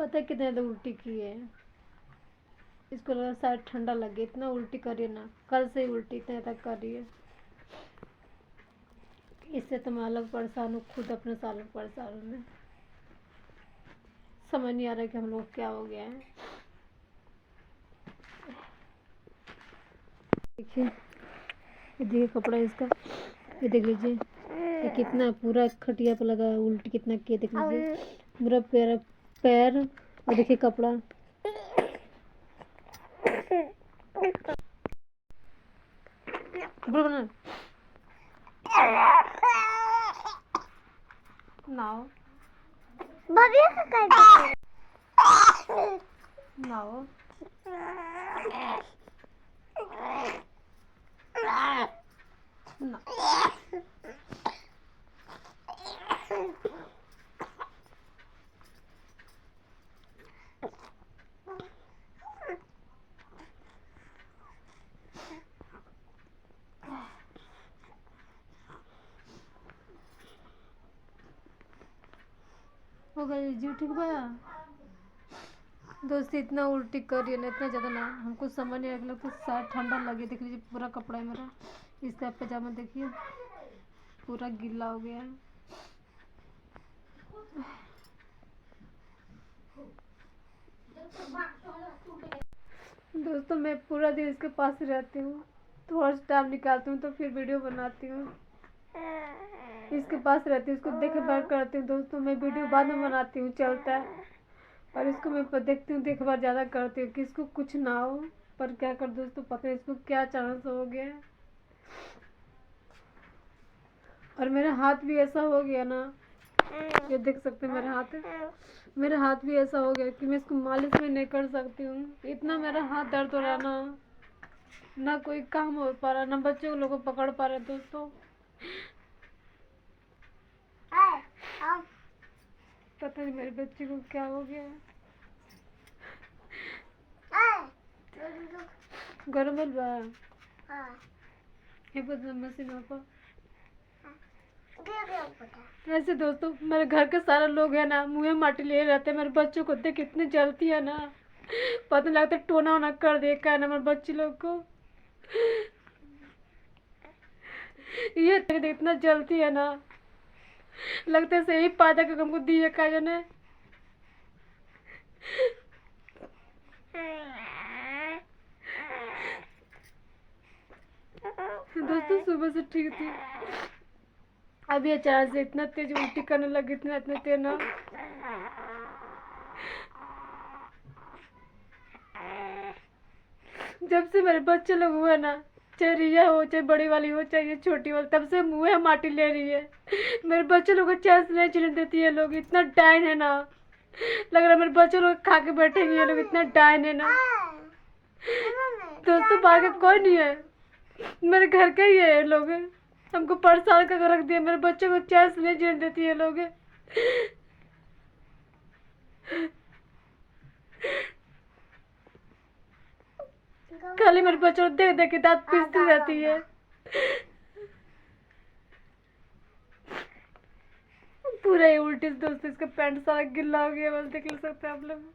पता है कितने तो उल्टी की है। इसको लगा शायद ठंडा लगे, इतना उल्टी करी ना, कल से ही उल्टी इतने तक कर रही है। इससे तो मैं अलग परेशान हूँ, खुद अपने से अलग परेशान हूँ मैं। समझ नहीं आ रहा कि हम लोग क्या हो गया है। देखिए, ये देखिए कपड़ा इसका, ये देख लीजिए, ये कितना पूरा खटिया पे लगा उल्टी कितना किया, देख लीजिए पूरा पैर पैर। और देखिए कपड़ा, नाओ नाओ ना। हो गई जी, ठीक बा दोस्त। इतना उल्टी कर रही है ना, इतना ज़्यादा ना, हमको समझ नहीं आ रहा कि शायद ठंडा लगे। देख लीजिए पूरा कपड़ा है मेरा, इसका पैजामा देखिए पूरा गीला हो गया है। दोस्तों मैं पूरा दिन इसके पास रहती हूँ, थोड़ा सा टाइम निकालती हूँ तो फिर वीडियो बनाती हूँ। इसके पास रहती हूँ, इसको देखभाल करती हूँ दोस्तों। मैं वीडियो बाद में बनाती हूँ, चलता है, और इसको मैं देखती हूँ, देखभाल ज़्यादा करती हूँ कि इसको कुछ ना हो। पर क्या कर दोस्तों, पता है इसको क्या चांस हो गया है। और मेरा हाथ भी ऐसा हो गया ना, ये देख सकते हैं मेरा हाथ भी ऐसा हो गया कि मैं इसको मालिश भी नहीं कर सकती हूँ। इतना मेरा हाथ दर्द हो रहा ना, ना कोई काम हो पा रहा, ना बच्चों लोग को पकड़ पा रहे दोस्तों। पता नहीं मेरे बच्चे को क्या हो गया है। गरम बा ये मशीन ऐसे दोस्तों, मेरे घर के सारे लोग है ना मुँह माटी ले रहते हैं। मेरे बच्चों को देख कितनी जलती है ना, पता नहीं लगता टोना वोना कर दे क्या ना मेरे बच्चे लोग को। ये इतना जलती है ना, लगता है सही पैदा के हमको दिए का जने। दोस्तों सुबह से ठीक थी, अभी अचानक से इतना तेज उल्टी करने लगी, इतना इतना तेज ना। जब से मेरे बच्चे लोग हुए ना, चाहे रिया हो, चाहे बड़ी वाली हो, चाहे ये छोटी वाली, तब से मुँह माटी ले रही है। मेरे बच्चे लोग को चैन से नहीं चलने देती है। लोग इतना डाइन है ना, लग रहा है मेरे बच्चे लोग खा के बैठेंगे। ये लोग इतना डाइन है ना दोस्तों, बाहर का कोई नहीं है, मेरे घर का ही है। लोग हमको परेशान करके रख दिया, मेरे बच्चे को चैन से नहीं जीने देती है लोग। खाली मेरे बच्चों को देख देख के दांत पीसती रहती है। पूरा ही उल्टी दोस्तों, इसका पैंट सारा गिल्ला हो गया, बस देख सकते हैं आप लोग।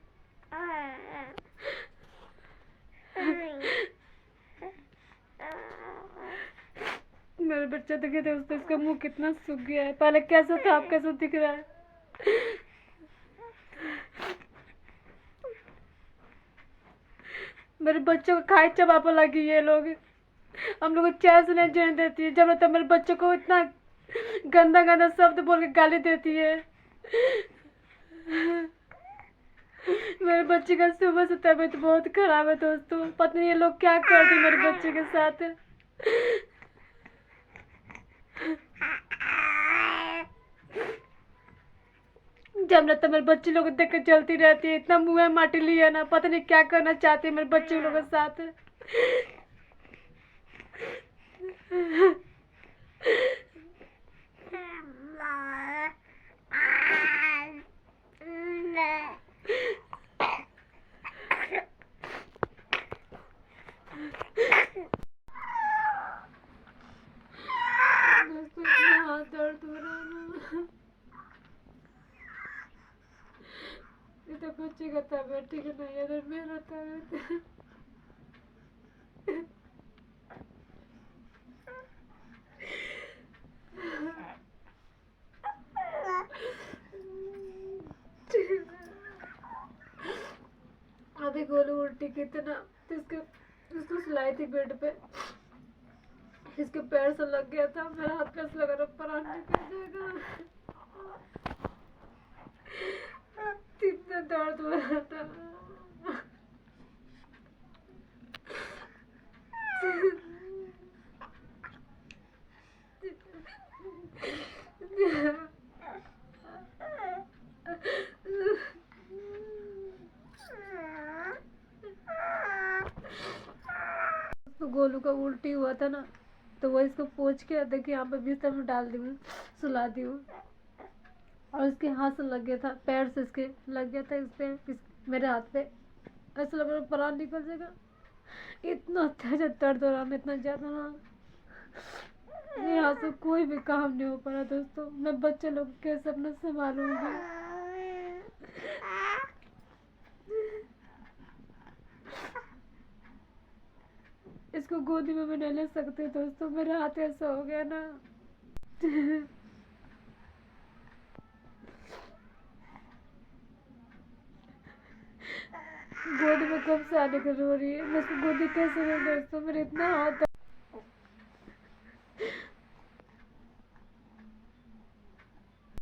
मेरे बच्चे देखे दोस्तों, इसका मुंह कितना सूख गया है। पहले कैसा था, अब कैसा दिख रहा है। मेरे बच्चों को खाई चबापा लगी ये लोग, हम लोग को चैन से नहीं जीने देती है। जब रहता मेरे बच्चों को इतना गंदा गंदा शब्द बोल के गाली देती है। मेरे बच्चे का सुबह से तबीयत बहुत खराब है दोस्तों, पता नहीं ये लोग क्या कर दी मेरे बच्चे के साथ। जब रहता मेरे बच्चे लोग देख कर चलती रहती है, इतना मुँह माटी लिया ना, पता नहीं क्या करना चाहती है मेरे बच्चे लोगों के साथ। हाथ दर्द हो रहा है ना, ये देखो बच्चे का तबीयत ठीक नहीं है और मेरा तबीयत अभी गोलू उल्टी कितना तो इसको सुलाई थी बेड पे, इसके पैर से लग गया था, मेरा हाथ पे से लगा रहा प्राण निकल जाएगा, इतना दर्द हो रहा था। तो गोलू का उल्टी हुआ था ना, तो वो इसको पोंछ के देखिए यहाँ पे बिस्तर में डाल दी हूँ, सुला दी हूँ, और इसके हाथ से लग गया था, पैर से इसके लग गया था, मेरे हाथ पे ऐसा लग रहा प्राण निकल जाएगा, इतना तेज दर्द हो रहा है, इतना ज्यादा ना, यहाँ से कोई भी काम नहीं हो पा रहा दोस्तों। मैं बच्चे लोग कैसे अपना संभालूंगी। इसको गोदी में भी नहीं ले सकते दोस्तों, मेरे हाथ ऐसा हो गया ना। गोदी में कब से आने की रो रही है, मैं इसको गोदी कैसे लूं दोस्तों, मेरे इतना हाथ